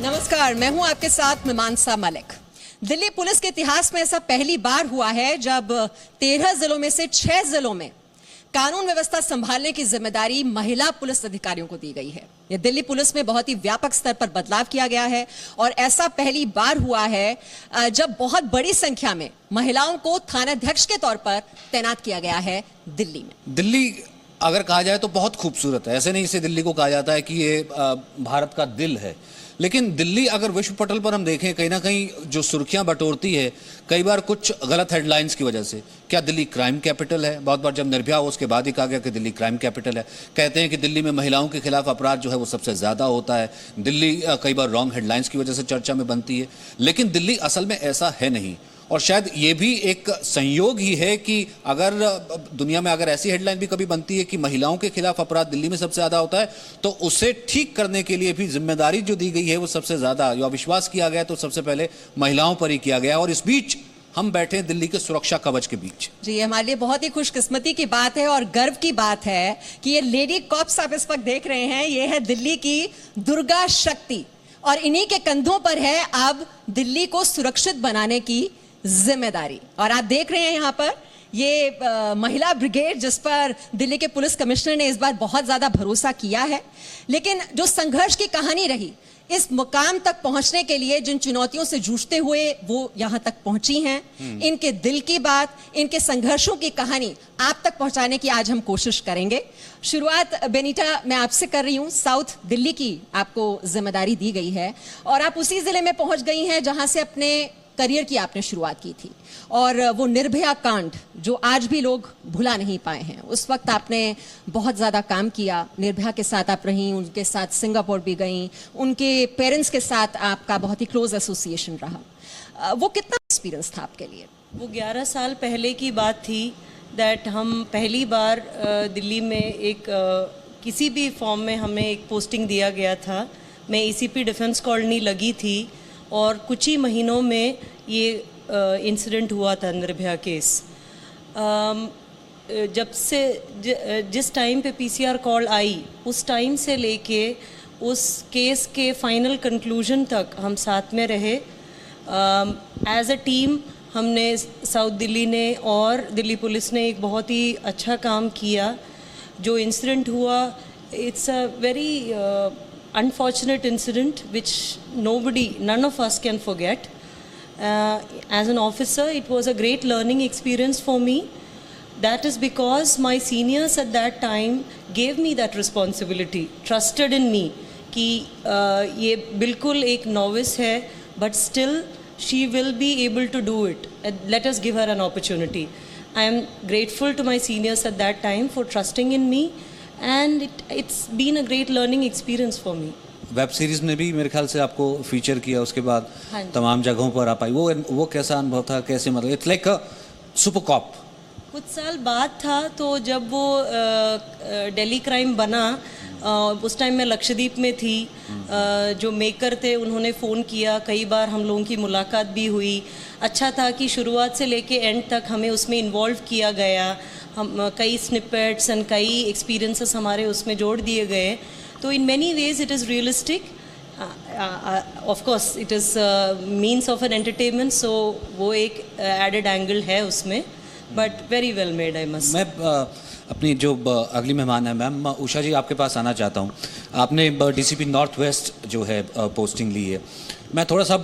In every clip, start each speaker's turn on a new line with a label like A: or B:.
A: नमस्कार, मैं हूं आपके साथ मीमांसा मलिक। दिल्ली पुलिस के इतिहास में ऐसा पहली बार हुआ है जब 13 जिलों में से 6 जिलों में कानून व्यवस्था संभालने की जिम्मेदारी महिला पुलिस अधिकारियों को दी गई है। यह दिल्ली पुलिस में बहुत ही व्यापक स्तर पर बदलाव किया गया है और ऐसा पहली बार हुआ है जब बहुत बड़ी संख्या में महिलाओं को थानाध्यक्ष के तौर पर तैनात किया गया है दिल्ली में।
B: दिल्ली अगर कहा जाए तो बहुत खूबसूरत है। ऐसे नहीं इसे दिल्ली को कहा जाता है कि ये भारत का दिल है, लेकिन दिल्ली अगर विश्व पटल पर हम देखें कहीं ना कहीं जो सुर्खियां बटोरती है कई बार कुछ गलत हेडलाइंस की वजह से। क्या दिल्ली क्राइम कैपिटल है? बहुत बार जब निर्भया हो उसके बाद ही कहा गया कि दिल्ली क्राइम कैपिटल है। कहते हैं कि दिल्ली में महिलाओं के खिलाफ अपराध जो है वो सबसे ज्यादा होता है। दिल्ली कई बार रॉन्ग हेडलाइंस की वजह से चर्चा में बनती है, लेकिन दिल्ली असल में ऐसा है नहीं। और शायद ये भी एक संयोग ही है कि अगर दुनिया में अगर ऐसी हेडलाइन भी कभी बनती है कि महिलाओं के खिलाफ अपराध दिल्ली में सबसे ज्यादा होता है, तो उसे ठीक करने के लिए भी जिम्मेदारी जो दी गई है वो सबसे ज्यादा, जो विश्वास किया गया तो सबसे पहले महिलाओं पर ही किया गया। और इस बीच हम बैठे हैं दिल्ली के सुरक्षा कवच के बीच।
A: जी, हमारे लिए बहुत ही खुशकिस्मती की बात है और गर्व की बात है कि ये लेडी कॉप्स आप इस वक्त देख रहे हैं, ये है दिल्ली की दुर्गा शक्ति और इन्हीं के कंधों पर है अब दिल्ली को सुरक्षित बनाने की जिम्मेदारी। और आप देख रहे हैं यहां पर ये महिला ब्रिगेड जिस पर दिल्ली के पुलिस कमिश्नर ने इस बार बहुत ज्यादा भरोसा किया है। लेकिन जो संघर्ष की कहानी रही, इस मुकाम तक पहुंचने के लिए जिन चुनौतियों से जूझते हुए वो यहां तक पहुंची हैं, इनके दिल की बात, इनके संघर्षों की कहानी आप तक पहुंचाने की आज हम कोशिश करेंगे। शुरुआत बेनीटा मैं आपसे कर रही हूं। साउथ दिल्ली की आपको जिम्मेदारी दी गई है और आप उसी जिले में पहुंच गई हैं जहां से अपने करियर की आपने शुरुआत की थी। और वो निर्भया कांड जो आज भी लोग भुला नहीं पाए हैं, उस वक्त आपने बहुत ज़्यादा काम किया। निर्भया के साथ आप रहीं, उनके साथ सिंगापुर भी गईं, उनके पेरेंट्स के साथ आपका बहुत ही क्लोज एसोसिएशन रहा। वो कितना एक्सपीरियंस था आपके लिए?
C: वो 11 साल पहले की बात थी दैट हम पहली बार दिल्ली में एक किसी भी फॉर्म में हमें एक पोस्टिंग दिया गया था। मैं एसीपी डिफेंस कॉलोनी लगी थी और कुछ ही महीनों में ये इंसिडेंट हुआ था निर्भया केस। जब से जिस टाइम पे पीसीआर कॉल आई उस टाइम से लेके उस केस के फाइनल कंक्लूजन तक हम साथ में रहे। एज अ टीम हमने साउथ दिल्ली ने और दिल्ली पुलिस ने एक बहुत ही अच्छा काम किया। जो इंसिडेंट हुआ, it's a very unfortunate incident which none of us can forget. As an officer, it was a great learning experience for me. That is because my seniors at that time gave me that responsibility, trusted in me कि ये बिल्कुल एक novice है but still she will be able to do it. Let us give her an opportunity. I am grateful to my seniors at that time for trusting in me. And it's been a great learning experience for me.
B: Web series ने भी मेरे ख्याल से आपको feature किया, उसके बाद तमाम जगहों पर आप आई। वो कैसा अनुभव था? कैसे, मतलब it's like a super cop.
C: कुछ साल बाद था तो जब वो दिल्ली क्राइम बना, उस टाइम मैं लक्षद्वीप में थी। जो मेकर थे उन्होंने फ़ोन किया, कई बार हम लोगों की मुलाकात भी हुई। अच्छा था कि शुरुआत से लेके एंड तक हमें उसमें इन्वॉल्व किया गया। हम कई स्निपेट्स एंड कई एक्सपीरियंसेस हमारे उसमें जोड़ दिए गए। तो in many ways it is realistic. Of course it is means of an entertainment, so वो एक एडेड एंगल है उसमें, but very well made I must.
B: मैं अपनी जो अगली मेहमान है मैम उषा जी, आपके पास आना चाहता हूँ। आपने डीसीपी नॉर्थ वेस्ट जो है पोस्टिंग ली है। मैं थोड़ा सा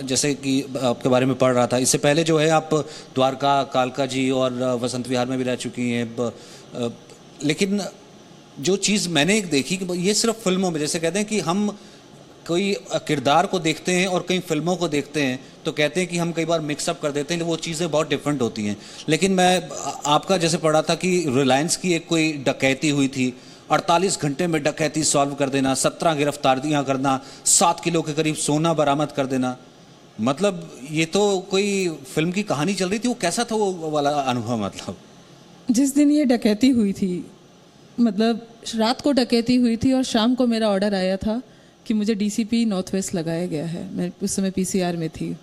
B: जैसे कि आपके बारे में पढ़ रहा था, इससे पहले जो है आप द्वारका, कालका जी और वसंत विहार में भी रह चुकी हैं। लेकिन जो चीज़ मैंने एक देखी कि ये सिर्फ फिल्मों में, जैसे कहते हैं कि हम कोई किरदार को देखते हैं और कई फिल्मों को देखते हैं तो कहते हैं कि हम कई बार मिक्सअप कर देते हैं, वो चीज़ें बहुत डिफरेंट होती हैं। लेकिन मैं आपका जैसे पढ़ा था कि रिलायंस की एक कोई डकैती हुई थी, 48 घंटे में डकैती सॉल्व कर देना, 17 गिरफ्तारियां करना, 7 किलो के करीब सोना बरामद कर देना। मतलब ये तो कोई फिल्म की कहानी चल रही थी। वो कैसा था वो वाला अनुभव? मतलब
D: जिस दिन ये डकैती हुई थी, मतलब रात को डकैती हुई थी और शाम को मेरा ऑर्डर आया था कि मुझे डीसीपी नॉर्थ वेस्ट लगाया गया है। मैं उस समय पीसीआर में थी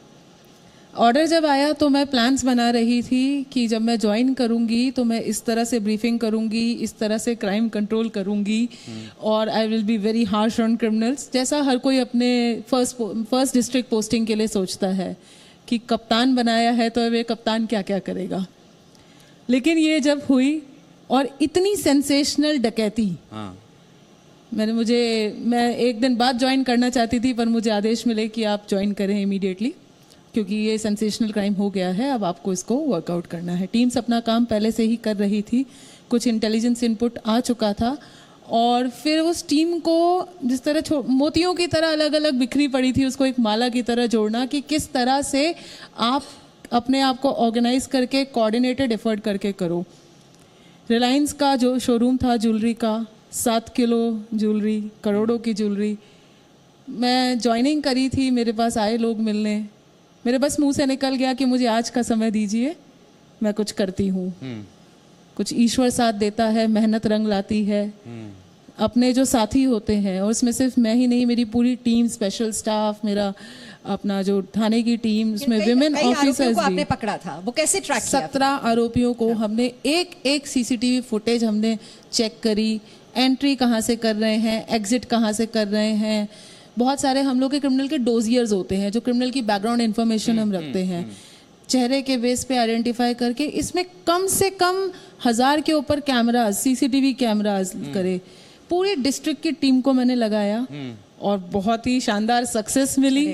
D: ऑर्डर जब आया तो मैं प्लान्स बना रही थी कि जब मैं ज्वाइन करूंगी तो मैं इस तरह से ब्रीफिंग करूंगी, इस तरह से क्राइम कंट्रोल करूंगी और I will be very harsh on criminals, जैसा हर कोई अपने फर्स्ट डिस्ट्रिक्ट पोस्टिंग के लिए सोचता है कि कप्तान बनाया है तो वे कप्तान क्या क्या करेगा। लेकिन ये जब हुई और इतनी सेंसेशनल डकैती, मैं एक दिन बाद ज्वाइन करना चाहती थी पर मुझे आदेश मिले कि आप ज्वाइन करें इमीडिएटली, क्योंकि ये सेंसेशनल क्राइम हो गया है, अब आपको इसको वर्कआउट करना है। टीम्स अपना काम पहले से ही कर रही थी, कुछ इंटेलिजेंस इनपुट आ चुका था और फिर उस टीम को जिस तरह मोतियों की तरह अलग अलग बिखरी पड़ी थी, उसको एक माला की तरह जोड़ना कि किस तरह से आप अपने आप को ऑर्गेनाइज करके कोऑर्डिनेटेड एफर्ट करके करो। रिलायंस का जो शोरूम था ज्वेलरी का, 7 किलो ज्वेलरी, करोड़ों की ज्वेलरी, मैं ज्वाइनिंग करी थी, मेरे पास आए लोग मिलने, मेरे बस मुंह से निकल गया कि मुझे आज का समय दीजिए, मैं कुछ करती हूँ। कुछ ईश्वर साथ देता है, मेहनत रंग लाती है, अपने जो साथी होते हैं, और उसमें सिर्फ मैं ही नहीं, मेरी पूरी टीम, स्पेशल स्टाफ, मेरा अपना जो थाने की टीम, उसमें विमेन ऑफिसर्स भी।
A: आपने पकड़ा था, वो कैसे ट्रैक किया?
D: 17 आरोपियों को हमने एक सीसीटीवी फुटेज हमने चेक करी, एंट्री कहाँ से कर रहे हैं, एग्जिट कहाँ से कर रहे हैं। बहुत सारे हम लोग के क्रिमिनल के डोजियर्स होते हैं, जो क्रिमिनल की बैकग्राउंड इन्फॉर्मेशन हम रखते हैं, चेहरे के बेस पे आइडेंटिफाई करके इसमें कम से कम 1000 के ऊपर कैमरास, सीसीटीवी कैमरास करे। पूरी डिस्ट्रिक्ट की टीम को मैंने लगाया और बहुत ही शानदार सक्सेस मिली।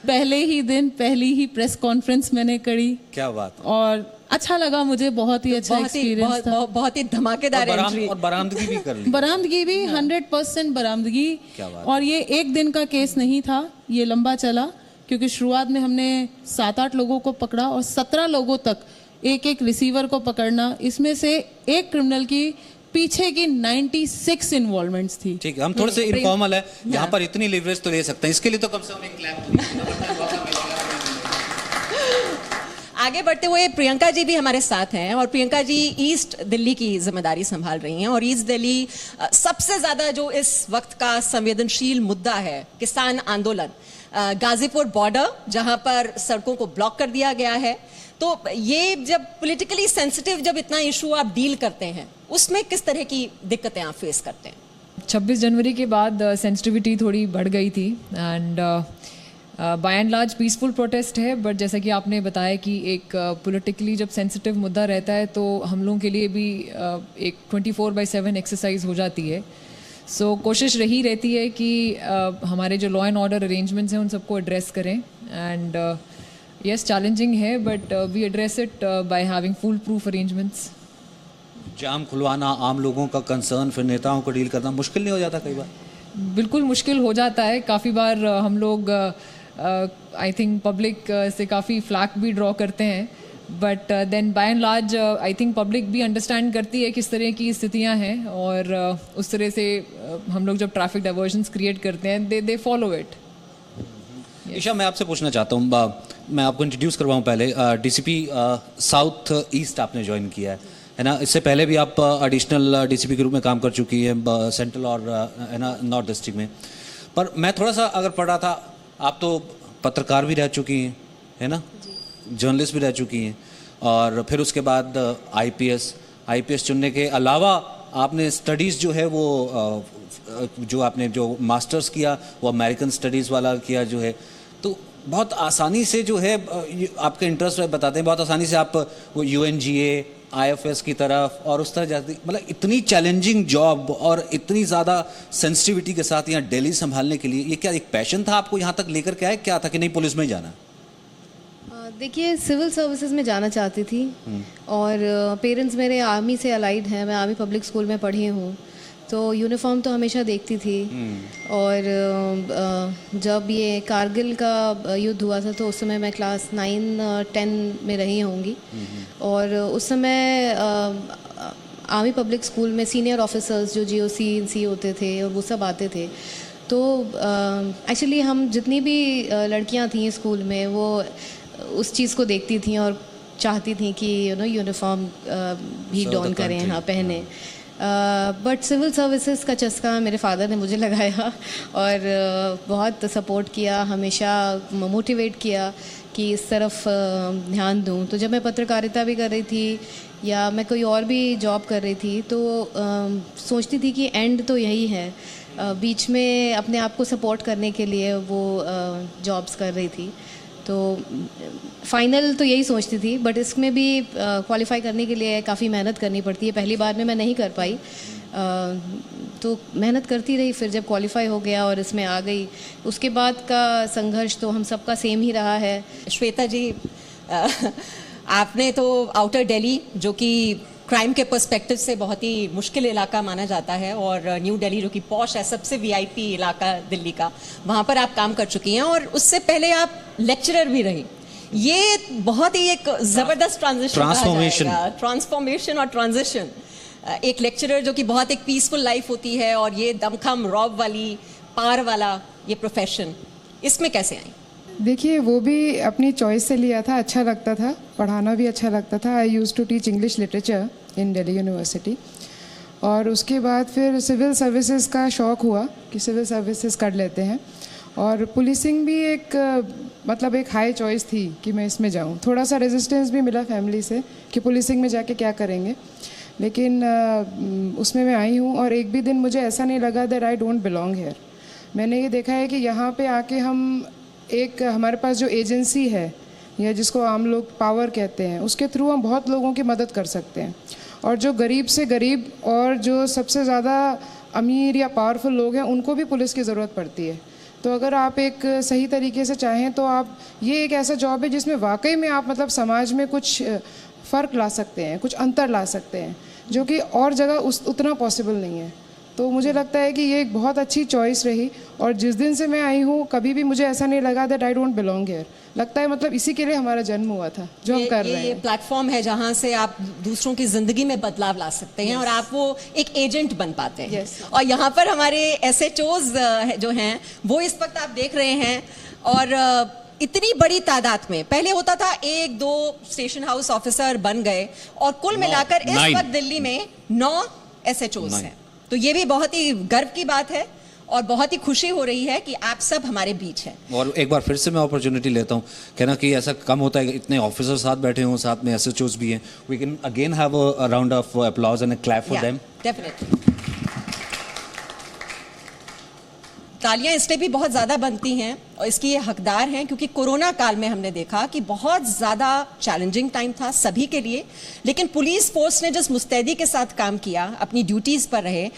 D: पहले ही दिन पहली ही प्रेस कॉन्फ्रेंस मैंने करी।
B: क्या बात।
D: और अच्छा लगा मुझे, बहुत ही अच्छा एक्सपीरियंस था,
A: बहुत ही धमाकेदार एंट्री
B: और बरामदगी भी कर ली।
D: बरामदगी भी 100% बरामदगी। और ये एक दिन का केस नहीं था, ये लंबा चला, क्योंकि शुरुआत में हमने 7-8 लोगों को पकड़ा और 17 लोगों तक एक रिसीवर को पकड़ना, इसमें से एक क्रिमिनल की पीछे की 96 इन्वॉल्वमेंट्स थी।
B: ठीक है, हम थोड़े से इनफॉर्मल है, यहाँ पर इतनी लिवरेज तो ले सकते हैं, इसके लिए तो कम से कम एक क्लैप।
A: आगे बढ़ते हुए प्रियंका जी भी हमारे साथ हैं और प्रियंका जी ईस्ट दिल्ली की जिम्मेदारी संभाल रही हैं और ईस्ट दिल्ली सबसे ज्यादा जो इस वक्त का संवेदनशील मुद्दा है, किसान आंदोलन, गाजीपुर बॉर्डर जहां पर सड़कों को ब्लॉक कर दिया गया है, तो ये जब पॉलिटिकली सेंसिटिव जब इतना इशू आप डील करते हैं, उसमें किस तरह की दिक्कतें आप फेस करते हैं?
E: 26 जनवरी के बाद सेंसिटिविटी थोड़ी बढ़ गई थी and by and large peaceful protest है, बट जैसा कि आपने बताया कि एक पॉलिटिकली जब सेंसिटिव मुद्दा रहता है तो हम लोगों के लिए भी एक 24/7 एक्सरसाइज हो जाती है। सो कोशिश रही रहती है कि हमारे जो लॉ एंड ऑर्डर अरेंजमेंट्स हैं उन सबको एड्रेस करें एंड यस चैलेंजिंग है, but we address it by having foolproof arrangements.
B: जाम खुलवाना, आम लोगों का कंसर्न, फिर नेताओं को डील करना मुश्किल नहीं हो जाता कई बार?
E: बिल्कुल मुश्किल हो जाता है। काफ़ी बार हम लोग आई थिंक पब्लिक से काफ़ी फ्लैक भी ड्रॉ करते हैं, but then by and large I think public भी अंडरस्टैंड करती है किस तरह की स्थितियां हैं और उस तरह से हम लोग जब ट्रैफिक डाइवर्जन्स क्रिएट करते हैं दे फॉलो इट।
B: ईशा, मैं आपसे पूछना चाहता हूँ, मैं आपको इंट्रोड्यूस करवाऊँ पहले, डीसीपी साउथ ईस्ट आपने ज्वाइन किया है ना? इससे पहले भी आप एडिशनल डीसीपी के रूप में काम कर चुकी है सेंट्रल और है ना नॉर्थ डिस्ट्रिक्ट में। पर मैं थोड़ा सा अगर पढ़ रहा था, आप तो पत्रकार भी रह चुकी हैं, है ना, जर्नलिस्ट भी रह चुकी हैं, और फिर उसके बाद आईपीएस चुनने के अलावा आपने स्टडीज़ जो है वो जो आपने जो मास्टर्स किया वो अमेरिकन स्टडीज़ वाला किया जो है, तो बहुत आसानी से जो है आपके इंटरेस्ट बताते हैं, बहुत आसानी से आप वो UNGA IFS की तरफ और उस तरह जाती, मतलब इतनी चैलेंजिंग जॉब और इतनी ज़्यादा सेंसिटिविटी के साथ यहाँ दिल्ली संभालने के लिए, ये क्या एक पैशन था आपको यहाँ तक लेकर के आए, क्या था कि नहीं पुलिस में ही जाना?
F: देखिए, सिविल सर्विसेज में जाना चाहती थी और पेरेंट्स मेरे आर्मी से अलाइड हैं, मैं आर्मी पब्लिक स्कूल में पढ़ी हूँ, तो यूनिफॉर्म तो हमेशा देखती थी। और जब ये कारगिल का युद्ध हुआ था तो उस समय मैं क्लास 9-10 में रही होंगी और उस समय आर्मी पब्लिक स्कूल में सीनियर ऑफिसर्स जो GOC NC होते थे और वो सब आते थे, तो एक्चुअली हम जितनी भी लड़कियां थीं स्कूल में वो उस चीज़ को देखती थी और चाहती थी कि यूनिफॉर्म भी डॉन करें, हाँ पहने। बट सिविल सर्विसेज का चस्का मेरे फादर ने मुझे लगाया और बहुत सपोर्ट किया, हमेशा मोटिवेट किया कि इस तरफ ध्यान दूं। तो जब मैं पत्रकारिता भी कर रही थी या मैं कोई और भी जॉब कर रही थी तो सोचती थी कि एंड तो यही है। बीच में अपने आप को सपोर्ट करने के लिए वो जॉब्स कर रही थी। तो फाइनल तो यही सोचती थी, बट इसमें भी क्वालिफाई करने के लिए काफ़ी मेहनत करनी पड़ती है। पहली बार में मैं नहीं कर पाई, तो मेहनत करती रही। फिर जब क्वालिफाई हो गया और इसमें आ गई, उसके बाद का संघर्ष तो हम सबका सेम ही रहा है।
A: श्वेता जी, आपने तो आउटर दिल्ली, जो कि क्राइम के पर्सपेक्टिव से बहुत ही मुश्किल इलाका माना जाता है, और न्यू दिल्ली जो कि पॉश है, सबसे वीआईपी इलाका दिल्ली का, वहाँ पर आप काम कर चुकी हैं और उससे पहले आप लेक्चरर भी रही। ये बहुत ही एक ज़बरदस्त ट्रांसफॉर्मेशन और ट्रांजिशन। एक लेक्चरर जो कि बहुत एक पीसफुल लाइफ होती है, और ये दमखम रॉब वाली पार वाला ये प्रोफेशन, इसमें कैसे आई?
G: देखिए, वो भी अपनी चॉइस से लिया था, अच्छा लगता था, पढ़ाना भी अच्छा लगता था। I use to teach English literature in Delhi university. और उसके बाद फिर सिविल सर्विसेज का शौक़ हुआ कि सिविल सर्विसेज कर लेते हैं, और पुलिसिंग भी एक मतलब एक हाई चॉइस थी कि मैं इसमें जाऊं। थोड़ा सा रेजिस्टेंस भी मिला फैमिली से कि पुलिसिंग में जाके क्या करेंगे, लेकिन उसमें मैं आई हूं। और एक भी दिन मुझे ऐसा नहीं लगा that I don't belong here. मैंने ये देखा है कि यहाँ पे आके हम एक, हमारे पास जो एजेंसी है या जिसको आम लोग पावर कहते हैं, उसके थ्रू हम बहुत लोगों की मदद कर सकते हैं। और जो गरीब से गरीब और जो सबसे ज़्यादा अमीर या पावरफुल लोग हैं, उनको भी पुलिस की ज़रूरत पड़ती है। तो अगर आप एक सही तरीके से चाहें तो आप, ये एक ऐसा जॉब है जिसमें वाकई में आप मतलब समाज में कुछ फ़र्क ला सकते हैं, कुछ अंतर ला सकते हैं, जो कि और जगह उतना पॉसिबल नहीं है। तो मुझे लगता है कि ये एक बहुत अच्छी चॉइस रही। और जिस दिन से मैं आई हूँ, कभी भी मुझे ऐसा नहीं लगा that I don't belong here. लगता है मतलब इसी के लिए हमारा जन्म हुआ था, जो हम कर रहे हैं।
A: ये प्लेटफॉर्म है जहाँ से आप दूसरों की ज़िंदगी में बदलाव ला सकते हैं, और आप वो एक एजेंट बन पाते हैं। और यहाँ पर हमारे SHOs जो हैं, वो इस वक्त आप देख रहे हैं, और इतनी बड़ी तादाद में, पहले होता था 1-2 स्टेशन हाउस ऑफिसर बन गए, और कुल मिलाकर इस वक्त दिल्ली में 9 SHOs हैं। तो ये भी बहुत ही गर्व की बात है, और बहुत ही खुशी हो रही है कि आप सब हमारे बीच हैं।
B: और एक बार फिर से मैं अपॉर्चुनिटी लेता हूँ, कहना कि ऐसा कम होता है कि इतने ऑफिसर साथ बैठे हों, साथ में SHOs भी हैं। We can again have a round of applause and a clap for them.
A: Definitely तालियां इसलिए भी बहुत ज़्यादा बनती हैं, और इसकी ये हकदार हैं क्योंकि कोरोना काल में हमने देखा कि बहुत ज़्यादा चैलेंजिंग टाइम था सभी के लिए, लेकिन पुलिस फोर्स ने जिस मुस्तैदी के साथ काम किया, अपनी ड्यूटीज़ पर रहे।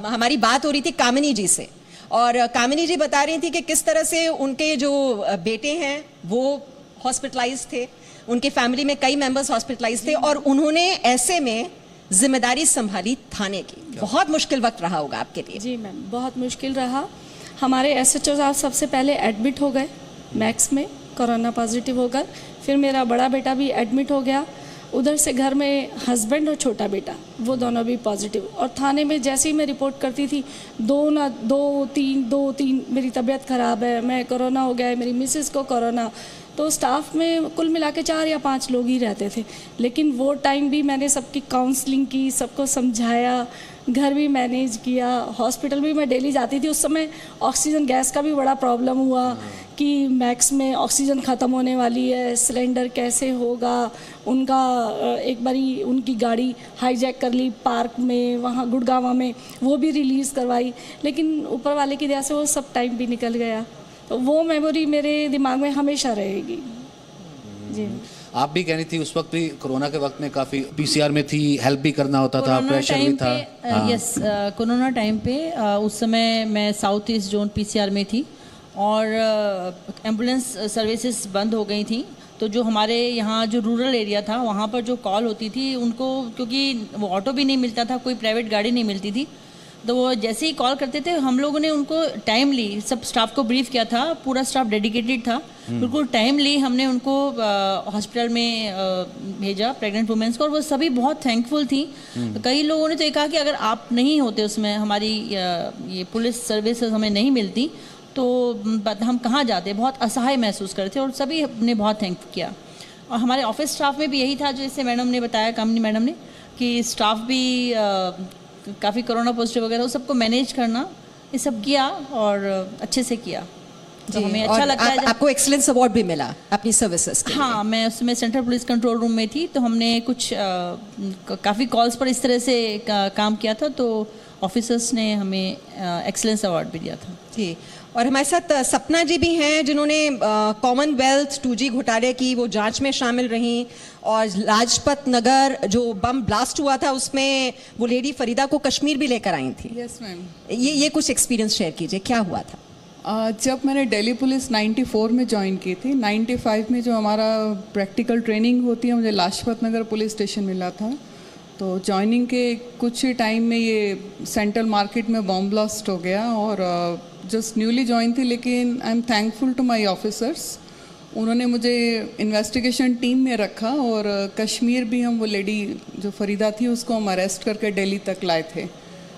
A: हमारी बात हो रही थी कामिनी जी से, और कामिनी जी बता रही थी कि किस तरह से उनके जो बेटे हैं वो हॉस्पिटलाइज थे, उनके फैमिली में कई मेंबर्स हॉस्पिटलाइज थे, और उन्होंने ऐसे में जिम्मेदारी संभाली थाने की। बहुत मुश्किल वक्त रहा होगा आपके लिए।
H: जी मैम, बहुत मुश्किल रहा। हमारे SHO साहब सबसे पहले एडमिट हो गए मैक्स में, कोरोना पॉजिटिव होकर। फिर मेरा बड़ा बेटा भी एडमिट हो गया। उधर से घर में हस्बैंड और छोटा बेटा, वो दोनों भी पॉजिटिव। और थाने में जैसे ही मैं रिपोर्ट करती थी, दो तीन मेरी तबीयत ख़राब है, मैं कोरोना हो गया है, मेरी मिसेस को कोरोना। तो स्टाफ में कुल मिला के 4 या 5 लोग ही रहते थे। लेकिन वो टाइम भी मैंने सबकी काउंसलिंग की, सबको समझाया, घर भी मैनेज किया, हॉस्पिटल भी मैं डेली जाती थी। उस समय ऑक्सीजन गैस का भी बड़ा प्रॉब्लम हुआ कि मैक्स में ऑक्सीजन ख़त्म होने वाली है, सिलेंडर कैसे होगा। उनका एक बारी उनकी गाड़ी हाईजैक कर ली पार्क में, वहाँ गुड़गांव में, वो भी रिलीज़ करवाई। लेकिन ऊपर वाले की दया से वो सब टाइम भी निकल गया। तो वो मेमोरी मेरे दिमाग में हमेशा रहेगी। जी,
B: आप भी कहनी थी उस वक्त भी, कोरोना के वक्त में काफ़ी PCR में थी, हेल्प भी करना होता था, प्रेशर भी था।
I: यस, कोरोना टाइम पे उस समय मैं साउथ ईस्ट जोन PCR में थी, और एम्बुलेंस सर्विसेज बंद हो गई थी। तो जो हमारे यहाँ जो रूरल एरिया था, वहाँ पर जो कॉल होती थी उनको, क्योंकि वो ऑटो भी नहीं मिलता था, कोई प्राइवेट गाड़ी नहीं मिलती थी, तो वो जैसे ही कॉल करते थे, हम लोगों ने उनको टाइमली सब स्टाफ को ब्रीफ किया था। पूरा स्टाफ डेडिकेटेड था, बिल्कुल टाइमली हमने उनको हॉस्पिटल में भेजा, प्रेग्नेंट वुमेन्स को, और वो सभी बहुत थैंकफुल थी। कई लोगों ने तो ये कहा कि अगर आप नहीं होते उसमें, हमारी ये पुलिस सर्विसेज हमें नहीं मिलती, तो हम कहाँ जाते, बहुत असहाय महसूस करते थे, और सभी ने बहुत थैंक किया। और हमारे ऑफिस स्टाफ में भी यही था, जो जैसे मैडम ने बताया, कामिनी मैडम ने, कि स्टाफ भी काफ़ी कोरोना पॉजिटिव वगैरह, वो सबको मैनेज करना, ये सब किया और अच्छे से किया। तो हमें अच्छा लगता है
A: आपको एक्सीलेंस अवार्ड भी मिला अपनी सर्विसेज के लिए।
I: हाँ, मैं उसमें सेंट्रल पुलिस कंट्रोल रूम में थी, तो हमने कुछ काफ़ी कॉल्स पर इस तरह से काम किया था, तो ऑफिसर्स ने हमें एक्सीलेंस अवार्ड भी दिया था।
A: जी, और हमारे साथ सपना जी भी हैं, जिन्होंने कॉमनवेल्थ 2G घोटाले की वो जांच में शामिल रहीं, और लाजपत नगर जो बम ब्लास्ट हुआ था उसमें वो लेडी फरीदा को कश्मीर भी लेकर आई थी।
J: Yes ma'am.
A: ये कुछ एक्सपीरियंस शेयर कीजिए, क्या हुआ था?
J: जब मैंने दिल्ली पुलिस 94 में ज्वाइन की थी, 95 में जो हमारा प्रैक्टिकल ट्रेनिंग होती है, मुझे लाजपत नगर पुलिस स्टेशन मिला था। तो ज्वाइनिंग के कुछ ही टाइम में ये सेंट्रल मार्केट में बॉम्ब ब्लास्ट हो गया, और जस्ट न्यूली ज्वाइन थी, लेकिन I am thankful to my officers. उन्होंने मुझे इन्वेस्टिगेशन टीम में रखा, और कश्मीर भी हम वो लेडी जो फरीदा थी उसको हम अरेस्ट करके दिल्ली तक लाए थे।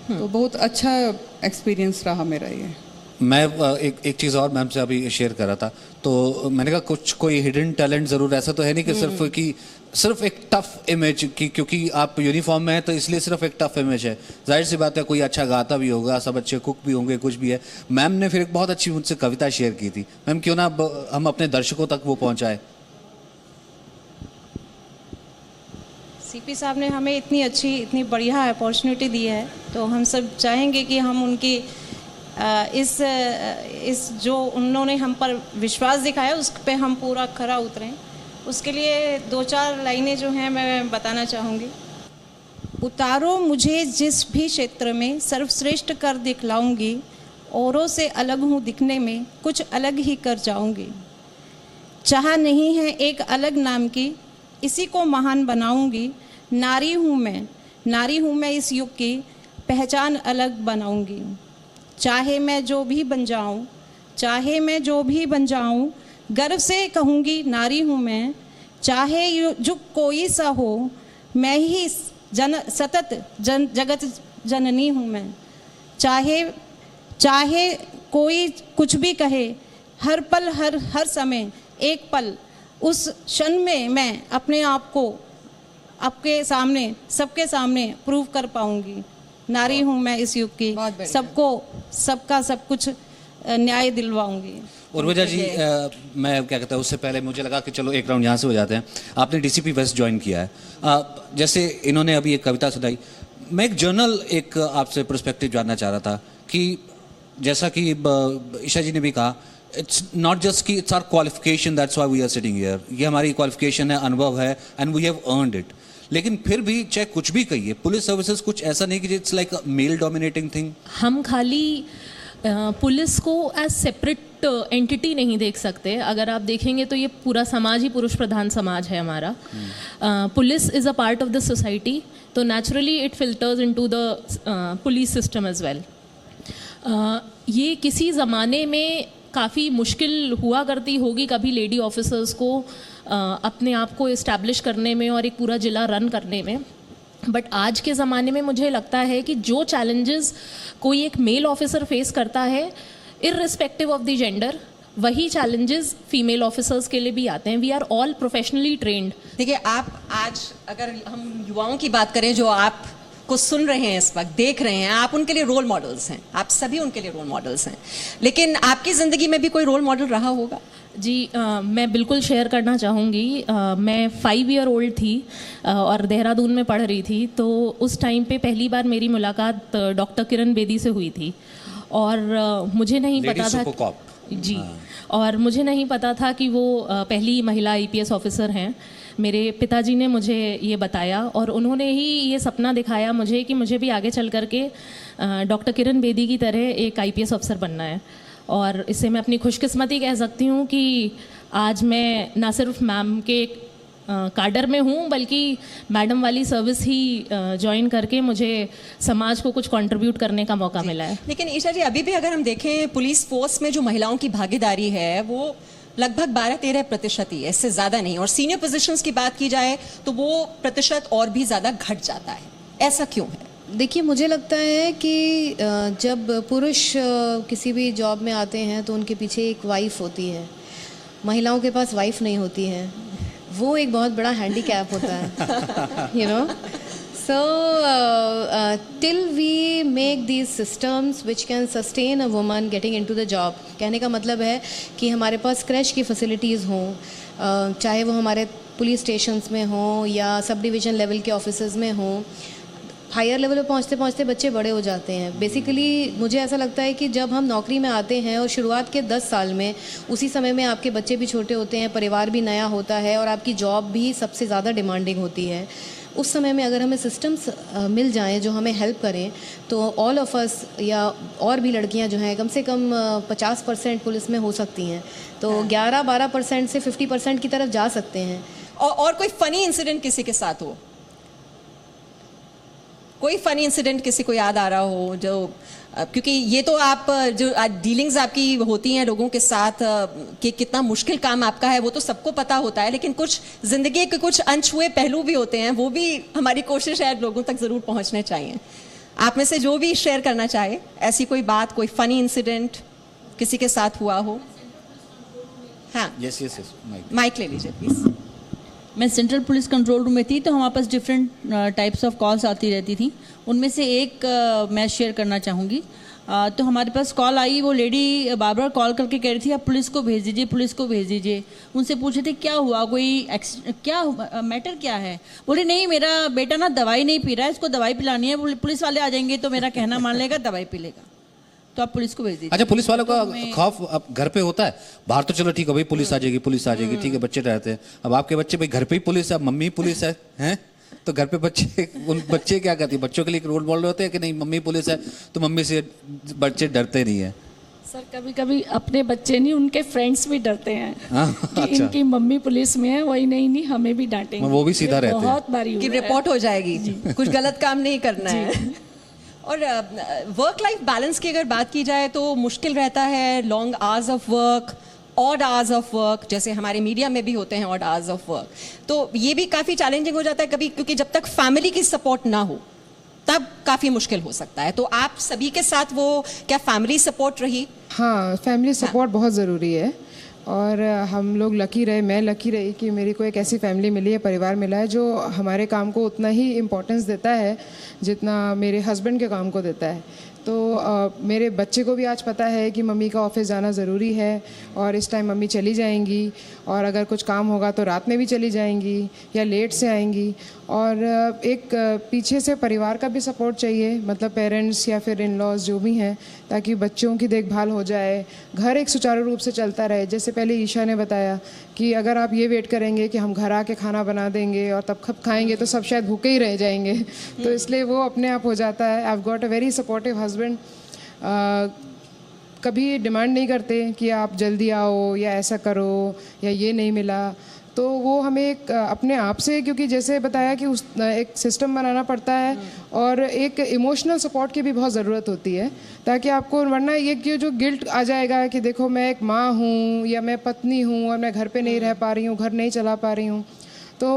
J: तो बहुत अच्छा एक्सपीरियंस रहा मेरा ये।
B: मैं एक चीज़ और मैम से अभी शेयर कर रहा था, तो मैंने कहा कोई हिडन टैलेंट ज़रूर, ऐसा तो है नहीं कि सिर्फ एक टफ इमेज की, क्योंकि आप यूनिफॉर्म में हैं तो इसलिए सिर्फ एक टफ इमेज है। जाहिर सी बात है कोई अच्छा गाता भी होगा, सब अच्छे कुक भी होंगे, कुछ भी है। मैम ने फिर एक बहुत अच्छी मुझसे कविता शेयर की थी। मैम क्यों ना हम अपने दर्शकों तक वो पहुँचाएँ।
K: सीपी साहब ने हमें इतनी बढ़िया अपॉर्चुनिटी दी है, तो हम सब चाहेंगे कि हम उनकी इस जो उन्होंने हम पर विश्वास दिखाया उस पे हम पूरा खरा उतरें। उसके लिए 2-4 लाइनें जो हैं मैं बताना चाहूँगी। उतारो मुझे जिस भी क्षेत्र में, सर्वश्रेष्ठ कर दिखलाऊंगी, औरों से अलग हूँ दिखने में, कुछ अलग ही कर जाऊंगी। चाह नहीं है एक अलग नाम की, इसी को महान बनाऊंगी। नारी हूँ मैं इस युग की, पहचान अलग बनाऊंगी। चाहे मैं जो भी बन जाऊं, गर्व से कहूँगी नारी हूँ मैं। चाहे युग कोई सा हो, मैं ही सतत जगत जननी हूँ मैं। चाहे कोई कुछ भी कहे, हर पल हर समय एक पल, उस क्षण में मैं अपने आप को आपके सामने, सबके सामने प्रूव कर पाऊंगी। नारी हूँ मैं इस युग की, सबका सब कुछ न्याय दिलवाऊंगी।
B: उर्वजा जी, मैं क्या कहता हूँ, उससे पहले मुझे लगा कि चलो एक राउंड यहाँ से हो जाते हैं। आपने डीसीपी वेस्ट ज्वाइन किया है, जैसे इन्होंने अभी एक कविता सुनाई, मैं एक जर्नल आपसे पर्सपेक्टिव जानना चाह रहा था कि जैसा कि ईशा जी ने भी कहा, इट्स नॉट जस्ट कि it's our qualification, that's why we are sitting here. ये हमारी क्वालिफिकेशन है, अनुभव है, and we have earned it. लेकिन फिर भी चाहे कुछ भी कहिए, पुलिस सर्विसेज कुछ ऐसा नहीं कि it's like a male dominating thing.
L: हम खाली पुलिस को एज सेपरेट एंटिटी नहीं देख सकते। अगर आप देखेंगे तो ये पूरा समाज ही पुरुष प्रधान समाज है हमारा। Police is a part of the society, तो naturally it filters into the police system as well. ये किसी ज़माने में काफ़ी मुश्किल हुआ करती होगी कभी लेडी ऑफिसर्स को अपने आप को इस्टेब्लिश करने में और एक पूरा ज़िला रन करने में, बट आज के ज़माने में मुझे लगता है कि जो चैलेंजेस कोई एक मेल ऑफिसर फेस करता है, इररिस्पेक्टिव ऑफ द जेंडर, वही चैलेंजेस फीमेल ऑफिसर्स के लिए भी आते हैं। We are all professionally trained.
A: देखिए, आप आज अगर हम युवाओं की बात करें जो आप को सुन रहे हैं, इस वक्त देख रहे हैं, आप उनके लिए रोल मॉडल्स हैं, आप सभी उनके लिए रोल मॉडल्स हैं। लेकिन आपकी ज़िंदगी में भी कोई रोल मॉडल रहा होगा?
L: जी, मैं बिल्कुल शेयर करना चाहूँगी। मैं 5 ईयर ओल्ड थी और देहरादून में पढ़ रही थी, तो उस टाइम पे पहली बार मेरी मुलाकात डॉक्टर किरण बेदी से हुई थी, और मुझे नहीं पता था जी, और मुझे नहीं पता था कि वो पहली महिला IPS ऑफिसर हैं। मेरे पिताजी ने मुझे ये बताया, और उन्होंने ही ये सपना दिखाया मुझे कि मुझे भी आगे चल करके डॉक्टर किरण बेदी की तरह एक IPS ऑफिसर बनना है। और इससे मैं अपनी खुशकिस्मती कह सकती हूँ कि आज मैं ना सिर्फ मैम के काडर में हूँ, बल्कि मैडम वाली सर्विस ही ज्वाइन करके मुझे समाज को कुछ कंट्रीब्यूट करने का मौका मिला है।
A: लेकिन ईशा जी, अभी भी अगर हम देखें पुलिस फोर्स में जो महिलाओं की भागीदारी है वो लगभग 12-13% ही है, इससे ज़्यादा नहीं। और सीनियर पोजीशंस की बात की जाए तो वो प्रतिशत और भी ज़्यादा घट जाता है। ऐसा क्यों है?
F: देखिए, मुझे लगता है कि जब पुरुष किसी भी जॉब में आते हैं तो उनके पीछे एक वाइफ होती है, महिलाओं के पास वाइफ नहीं होती है। वो एक बहुत बड़ा हैंडीकैप होता है, you know. So, till we make these systems which can sustain a woman getting into the job, कहने का मतलब है कि हमारे पास क्रैश की फैसिलिटीज़ हों, चाहे वो हमारे पुलिस स्टेशंस में हों या सब डिवीज़न लेवल के ऑफिसेज़ में हों, हायर लेवल पे पहुँचते पहुँचते बच्चे बड़े हो जाते हैं। बेसिकली मुझे ऐसा लगता है कि जब हम नौकरी में आते हैं और शुरुआत के 10 साल में, उसी समय में आपके बच्चे भी छोटे होते हैं, परिवार भी नया होता है और आपकी जॉब भी सबसे ज़्यादा डिमांडिंग होती है। उस समय में अगर हमें सिस्टम्स मिल जाएं जो हमें हेल्प करें, तो ऑल ऑफ अस या और भी लड़कियां जो हैं कम से कम 50% पुलिस में हो सकती हैं, तो 11-12% से 50% की तरफ जा सकते हैं।
A: और कोई फनी इंसिडेंट किसी के साथ हो, कोई फनी इंसिडेंट किसी को याद आ रहा हो जो, क्योंकि ये तो आप जो डीलिंग्स आपकी होती हैं लोगों के साथ कि कितना मुश्किल काम आपका है वो तो सबको पता होता है, लेकिन कुछ जिंदगी के कुछ अनछुए पहलू भी होते हैं, वो भी हमारी कोशिश है लोगों तक ज़रूर पहुंचने चाहिए। आप में से जो भी शेयर करना चाहे ऐसी कोई बात, कोई फनी इंसिडेंट किसी के साथ हुआ हो। हाँ,
B: यस,
A: माइक ले लीजिए प्लीज़।
I: मैं सेंट्रल पुलिस कंट्रोल रूम में थी, तो हमारे पास डिफरेंट टाइप्स ऑफ कॉल्स आती रहती थी। उनमें से एक मैं शेयर करना चाहूँगी। तो हमारे पास कॉल आई, वो लेडी बार बार कॉल करके कह रही थी आप पुलिस को भेज दीजिए, पुलिस को भेज दीजिए। उनसे पूछे थे क्या हुआ, कोई क्या मैटर क्या है। बोले नहीं, मेरा बेटा ना दवाई नहीं पी रहा है, इसको दवाई पिलानी है, पुलिस वाले आ जाएंगे तो मेरा कहना मान लेगा, दवाई पी लेगा, तो आप पुलिस को भेज दीजिए।
B: अच्छा, पुलिस वालों का खौफ अब घर पे होता है, बाहर तो चलो ठीक है भाई पुलिस आ जाएगी, ठीक है बच्चे रहते हैं। अब आपके बच्चे भाई घर पे ही पुलिस है, मम्मी पुलिस है, हैं? तो घर पे बच्चे क्या करती है, बच्चों के लिए रोल मॉडल होते हैं कि नहीं मम्मी पुलिस है तो मम्मी से बच्चे डरते नहीं है।
H: सर कभी कभी अपने बच्चे नहीं, उनके फ्रेंड्स भी डरते हैं कि
B: अच्छा।
H: इनकी मम्मी पुलिस में है, वही नहीं हमें भी डांटेंगे।
B: वो भी सीधा रहते हैं,
H: बहुत बारी
A: कि रिपोर्ट हो जाएगी, कुछ गलत काम नहीं करना है। और वर्क लाइफ बैलेंस की अगर बात की जाए तो मुश्किल रहता है, long hours of work, odd hours of work, जैसे हमारे मीडिया में भी होते हैं ऑड आवर्स ऑफ वर्क, तो ये भी काफ़ी चैलेंजिंग हो जाता है कभी, क्योंकि जब तक फैमिली की सपोर्ट ना हो तब काफ़ी मुश्किल हो सकता है। तो आप सभी के साथ वो क्या फैमिली सपोर्ट रही?
G: हाँ, फैमिली सपोर्ट बहुत ज़रूरी है और हम लोग लकी रहे, मैं लकी रही कि मेरी को एक ऐसी फैमिली मिली है, परिवार मिला है जो हमारे काम को उतना ही इम्पोर्टेंस देता है जितना मेरे हस्बैंड के काम को देता है। तो मेरे बच्चे को भी आज पता है कि मम्मी का ऑफिस जाना ज़रूरी है और इस टाइम मम्मी चली जाएंगी और अगर कुछ काम होगा तो रात में भी चली जाएंगी या लेट से आएंगी। और एक पीछे से परिवार का भी सपोर्ट चाहिए, मतलब पेरेंट्स या फिर इन लॉज जो भी हैं, ताकि बच्चों की देखभाल हो जाए, घर एक सुचारू रूप से चलता रहे। जैसे पहले ईशा ने बताया कि अगर आप ये वेट करेंगे कि हम घर आके खाना बना देंगे और तब कब खाएंगे तो सब शायद भूखे ही रह जाएंगे, तो इसलिए वो अपने आप हो जाता है। I have got a very supportive husband, कभी डिमांड नहीं करते कि आप जल्दी आओ या ऐसा करो या ये नहीं मिला, तो वो हमें एक अपने आप से, क्योंकि जैसे बताया कि उस एक सिस्टम बनाना पड़ता है और एक इमोशनल सपोर्ट की भी बहुत ज़रूरत होती है, ताकि आपको, वरना ये कि जो गिल्ट आ जाएगा कि देखो मैं एक माँ हूँ या मैं पत्नी हूँ और मैं घर पे नहीं रह पा रही हूँ, घर नहीं चला पा रही हूँ, तो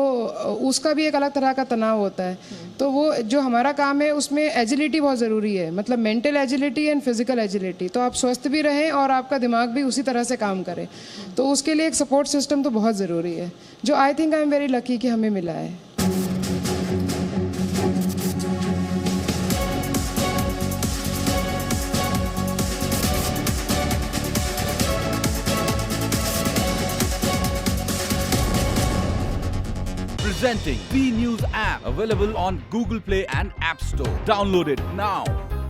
G: उसका भी एक अलग तरह का तनाव होता है। तो वो जो हमारा काम है उसमें एजिलिटी बहुत ज़रूरी है, मतलब mental agility and physical agility, तो आप स्वस्थ भी रहें और आपका दिमाग भी उसी तरह से काम करे, तो उसके लिए एक सपोर्ट सिस्टम तो बहुत ज़रूरी है, जो I think I am very lucky कि हमें मिला है।
M: Presenting B News app, available on Google Play and App Store. Download it now.